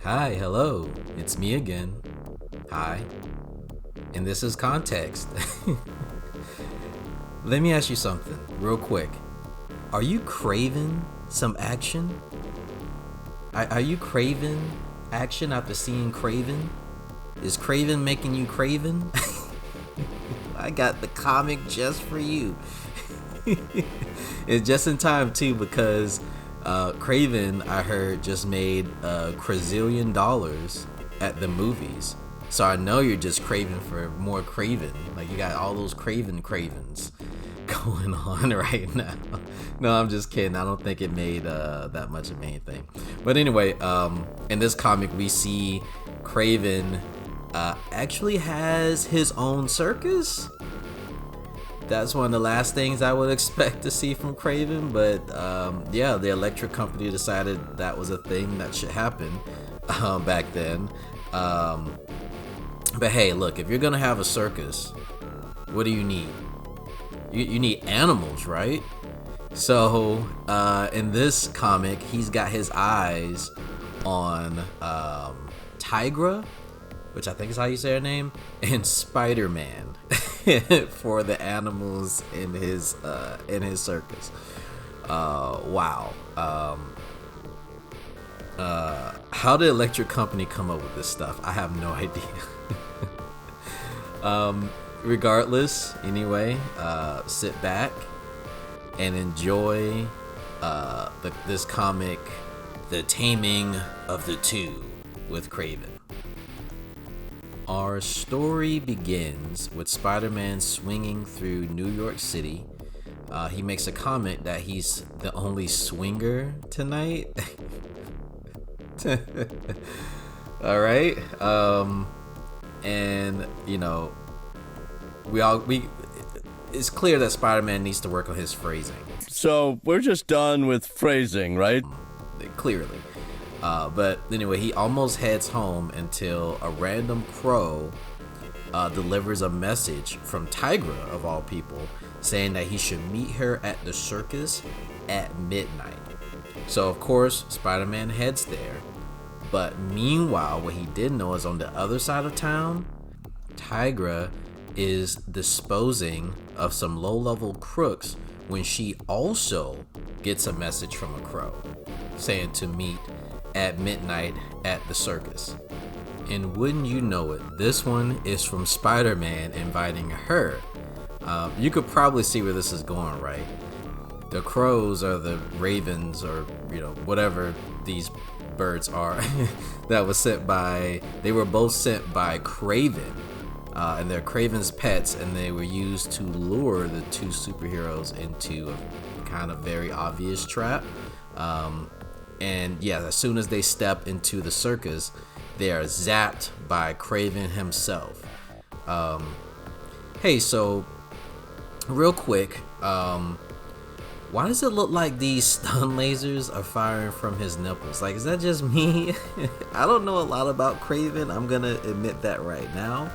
Hi, hello, it's me again. Hi, and this is Context. Let me ask you something, real quick. Are you craving some action? Are you craving action after seeing Kraven? Is Kraven making you craven? I got the comic just for you. It's just in time too because Kraven, I heard, just made $1 quadrillion at the movies. So I know you're just craving for more Kraven. Like you got all those Cravens going on right now. No, I'm just kidding. I don't think it made that much of anything. But anyway, in this comic we see Kraven actually has his own circus. That's one of the last things I would expect to see from Kraven, but yeah, the electric company decided that was a thing that should happen back then. But hey, look, if you're gonna have a circus, what do you need? You need animals, right? So in this comic, he's got his eyes on Tigra, which I think is how you say her name, and Spider-Man for the animals in his circus. Wow. How did Electric Company come up with this stuff? I have no idea. Regardless, anyway, sit back and enjoy this comic, The Taming of the Two with Kraven. Our story begins with Spider-Man swinging through New York City. He makes a comment that he's the only swinger tonight. All right. And you know, it's clear that Spider-Man needs to work on his phrasing. So we're just done with phrasing, right? Clearly. But anyway, he almost heads home until a random crow delivers a message from Tigra, of all people, saying that he should meet her at the circus at midnight. So of course, Spider-Man heads there. But meanwhile, what he didn't know is on the other side of town, Tigra is disposing of some low-level crooks when she also gets a message from a crow saying to meet at midnight at the circus. And wouldn't you know it, this one is from Spider-Man inviting her. You could probably see where this is going, right? The crows are the ravens, or whatever these birds are that was sent by, they were both sent by Kraven, and they're Kraven's pets, and they were used to lure the two superheroes into a kind of very obvious trap. And yeah, as soon as they step into the circus, they are zapped by Kraven himself. Hey, so real quick, why does it look like these stun lasers are firing from his nipples? Like, is that just me? I don't know a lot about Kraven. I'm gonna admit that right now.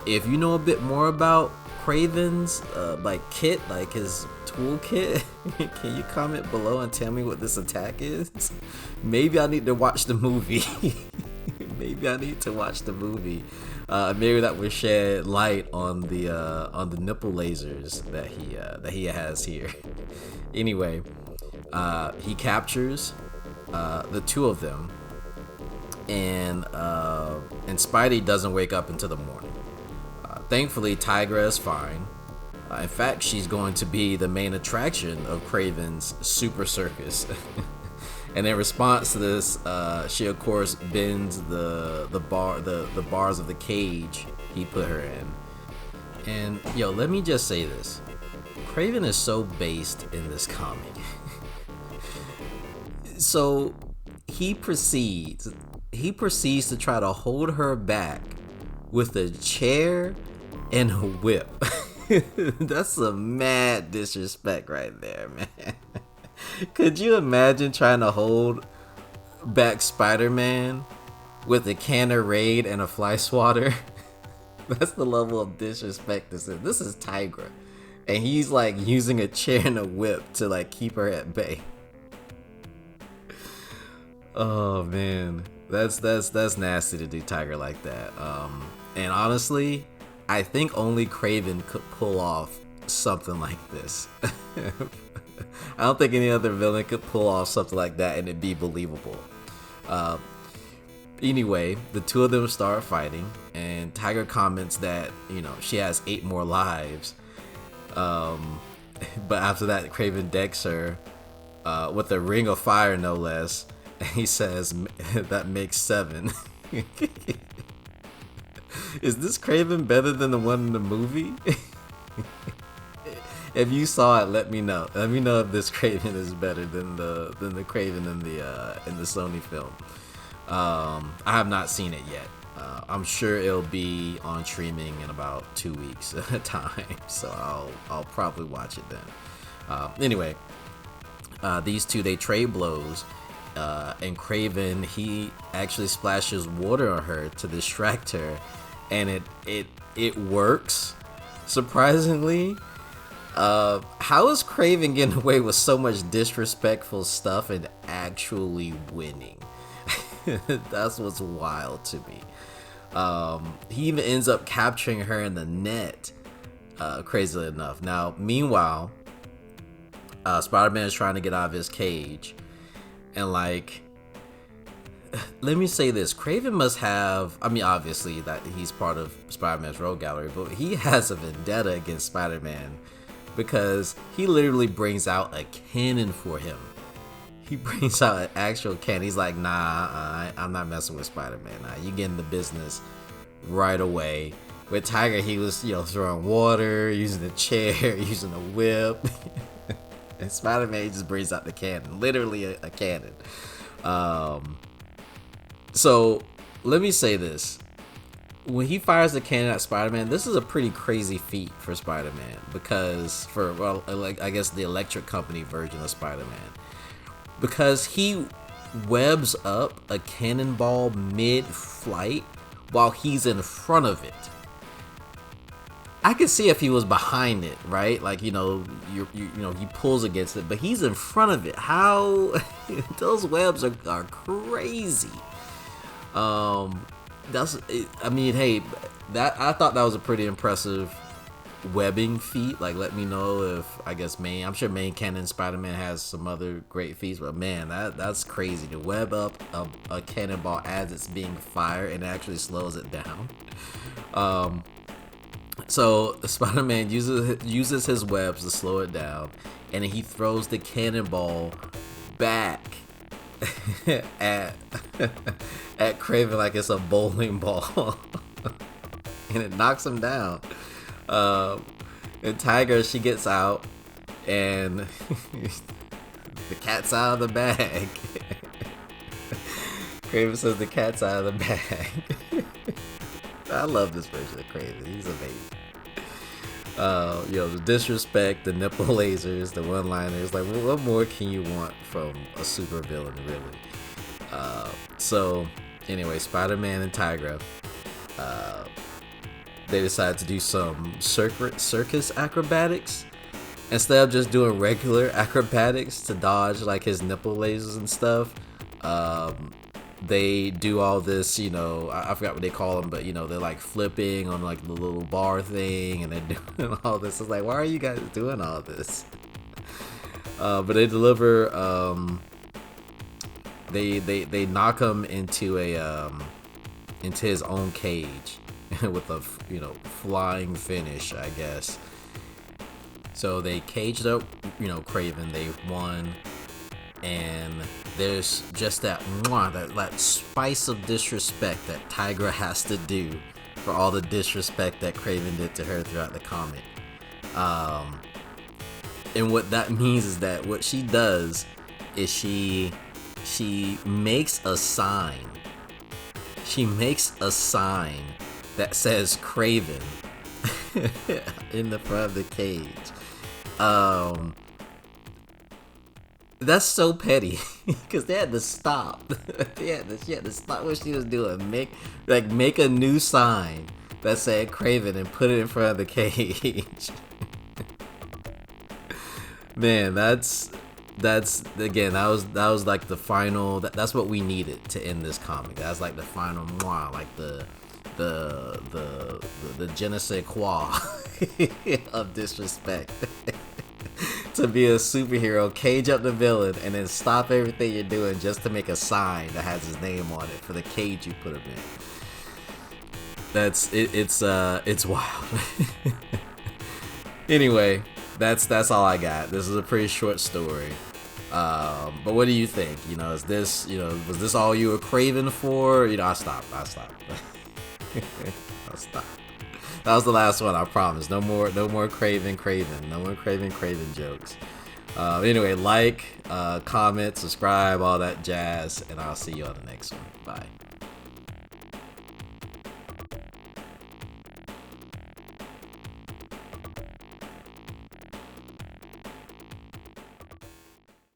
If you know a bit more about Kraven's kit, like his toolkit, can you comment below and tell me what this attack is? Maybe I need to watch the movie. Maybe that would shed light on the nipple lasers that he has here. Anyway, he captures the two of them, and Spidey doesn't wake up until the morning. Thankfully, Tigra is fine. In fact, she's going to be the main attraction of Kraven's super circus. And in response to this, she of course bends the bars of the cage he put her in. And let me just say this: Kraven is so based in this comic. So he proceeds to try to hold her back with a chair and a whip. That's some mad disrespect right there, man. Could you imagine trying to hold back Spider-Man with a can of Raid and a fly swatter? That's the level of disrespect this is. This is Tigra, and he's like using a chair and a whip to like keep her at bay. Oh man, that's nasty to do Tiger like that. And honestly, I think only Kraven could pull off something like this. I don't think any other villain could pull off something like that and it'd be believable. Uh, anyway, the two of them start fighting, and Tiger comments that she has 8 more lives. But after that, Kraven decks her with a ring of fire, no less. And he says that makes 7. Is this Kraven better than the one in the movie? If you saw it, let me know. Let me know if this Kraven is better than the Kraven in the Sony film. I have not seen it yet. I'm sure it'll be on streaming in about 2 weeks at a time, so I'll probably watch it then. Anyway, these two, they trade blows, and Kraven, he actually splashes water on her to distract her, and it works surprisingly. How is Kraven getting away with so much disrespectful stuff and actually winning? That's what's wild to me. He even ends up capturing her in the net, crazily enough. Now, meanwhile, Spider-Man is trying to get out of his cage, and let me say this: Kraven must have, I mean, obviously that he's part of Spider-Man's rogue gallery, but he has a vendetta against Spider-Man because he literally brings out a cannon for him. He brings out an actual cannon. He's like, nah, I'm not messing with Spider-Man. Nah, you get in the business right away. With Tiger, he was, throwing water, using a chair, using a whip. And Spider-Man just brings out the cannon. Literally a cannon. So, let me say this. When he fires the cannon at Spider-Man, this is a pretty crazy feat for Spider-Man. Because, I guess the Electric Company version of Spider-Man. Because he webs up a cannonball mid-flight while he's in front of it. I could see if he was behind it, right? He pulls against it, but he's in front of it. How? Those webs are crazy. I thought that was a pretty impressive webbing feat. Let me know if, I guess, I'm sure main canon Spider-Man has some other great feats, but man, that's crazy to web up a cannonball as it's being fired and it actually slows it down. So Spider-Man uses his webs to slow it down, and he throws the cannonball back at Kraven like it's a bowling ball. And it knocks him down. And Tiger, she gets out, and the cat's out of the bag. Kraven says the cat's out of the bag. I love this version of Kraven. He's amazing. The disrespect, the nipple lasers, the one-liners. What more can you want from a super villain, really? So, anyway, Spider-Man and Tigra, they decide to do some circus acrobatics. Instead of just doing regular acrobatics to dodge his nipple lasers and stuff, they do all this, I forgot what they call them, but they're flipping on the little bar thing, and they're doing all this. It's why are you guys doing all this? But they deliver, they knock him into into his own cage with a flying finish, I guess. So they caged up Kraven. They won, and there's just that spice of disrespect that Tigra has to do for all the disrespect that Kraven did to her throughout the comic. And what that means is that what she does is she makes a sign. She makes a sign that says Kraven in the front of the cage. That's so petty because they had to stop. She had to stop what she was doing. Make a new sign that said Kraven and put it in front of the cage. Man, that's That's again. That was like the final. That's what we needed to end this comic. That's like the final mwah, like the je ne sais quoi of disrespect. To be a superhero, cage up the villain, and then stop everything you're doing just to make a sign that has his name on it for the cage you put him in. That's it. It's wild. Anyway, that's all I got. This is a pretty short story. But what do you think? Is this, was this all you were craving for? I stopped. I stopped. That was the last one, I promise. No more Kraven. No more Kraven jokes. Anyway, comment, subscribe, all that jazz, and I'll see you on the next one. Bye.